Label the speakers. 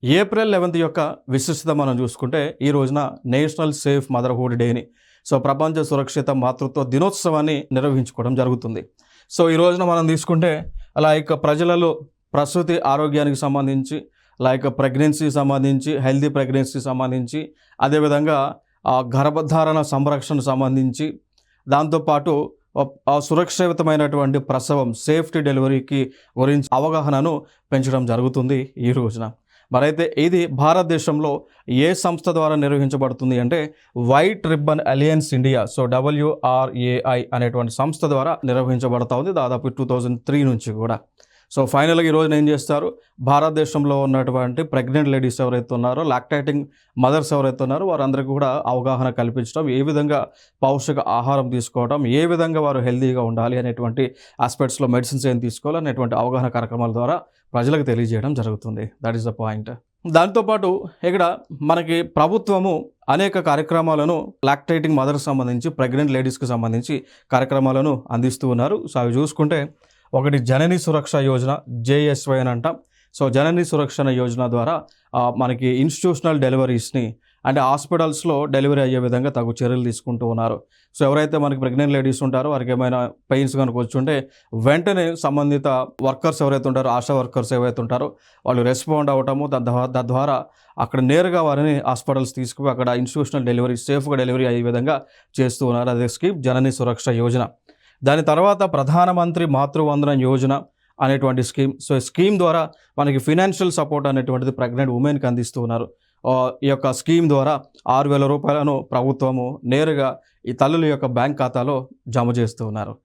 Speaker 1: April 11 యొక్క విశిష్టత మనం చూసుకుంటే ఈ రోజున నేషనల్ సేఫ్ మదర్‌హుడ్ డేని ప్రపంచ సురక్షిత మాతృత్వ దినోత్సవాన్ని నిర్వహించుకోవడం జరుగుతుంది. ఈ రోజున మనం తీసుకుంటే ప్రజలలో ప్రసూతి ఆరోగ్యానికి సంబంధించి ప్రెగ్నెన్సీ సంబంధించి హెల్తీ ప్రెగ్నెన్సీ సంబంధించి అదేవిధంగా గర్భధారణ సంరక్షణ సంబంధించి దాంతోపాటు సురక్షితమైనటువంటి ప్రసవం సేఫ్టీ డెలివరీకి గురించి అవగాహనను పెంచడం జరుగుతుంది ఈ రోజున. మరైతే ఇది భారతదేశంలో ఏ సంస్థ ద్వారా నిర్వహించబడుతుంది అంటే white ribbon alliance India WRAI అనేటువంటి సంస్థ ద్వారా నిర్వహించబడతా ఉంది దాదాపు 2003 నుంచి కూడా. ఫైనల్గా ఈ రోజున ఏం చేస్తారు, భారతదేశంలో ఉన్నటువంటి ప్రెగ్నెంట్ లేడీస్ ఎవరైతే ఉన్నారో, లాక్టేటింగ్ మదర్స్ ఎవరైతే ఉన్నారో వారందరికీ కూడా అవగాహన కల్పించడం, ఏ విధంగా పౌష్టిక ఆహారం తీసుకోవడం, ఏ విధంగా వారు హెల్తీగా ఉండాలి అనేటువంటి ఆస్పెక్ట్స్లో మెడిసిన్స్ ఏం తీసుకోవాలి అనేటువంటి అవగాహన కార్యక్రమాల ద్వారా ప్రజలకు తెలియజేయడం జరుగుతుంది. That is the point. దాంతోపాటు ఇక్కడ మనకి ప్రభుత్వము అనేక కార్యక్రమాలను లాక్టేటింగ్ మదర్స్ సంబంధించి ప్రెగ్నెంట్ లేడీస్కి సంబంధించి కార్యక్రమాలను అందిస్తూ ఉన్నారు. అవి చూసుకుంటే ఒకటి జనని సురక్ష యోజన JSY అని అంటాం. జనని సురక్షణ యోజన ద్వారా మనకి ఇన్స్టిట్యూషనల్ డెలివరీస్ని అంటే హాస్పిటల్స్లో డెలివరీ అయ్యే విధంగా తగు చర్యలు తీసుకుంటూ ఉన్నారు. ఎవరైతే మనకి ప్రెగ్నెంట్ లేడీస్ ఉంటారో వారికి ఏమైనా పెయిన్స్ కనుక వచ్చుంటే వెంటనే సంబంధిత వర్కర్స్ ఎవరైతే ఉంటారో, ఆశా వర్కర్స్ ఎవరైతే ఉంటారో వాళ్ళు రెస్పాండ్ అవ్వటము, తద్వారా అక్కడ నేరుగా వారిని హాస్పిటల్స్ తీసుకుని అక్కడ ఇన్స్టిట్యూషనల్ డెలివరీ సేఫ్గా డెలివరీ అయ్యే విధంగా చేస్తూ ఉన్నారు. అదే స్కీమ్ జనని సురక్ష యోజన. దాని తర్వాత ప్రధానమంత్రి మాతృవందన యోజన అనేటువంటి స్కీమ్. స్కీమ్ ద్వారా మనకి ఫినాన్షియల్ సపోర్ట్ అనేటువంటిది ప్రెగ్నెంట్ ఉమెన్కి అందిస్తూ ఉన్నారు. ఈ యొక్క స్కీమ్ ద్వారా 6,000 రూపాయలను ప్రభుత్వము నేరుగా ఈ తల్లుల యొక్క బ్యాంక్ ఖాతాలో జమ చేస్తూ ఉన్నారు.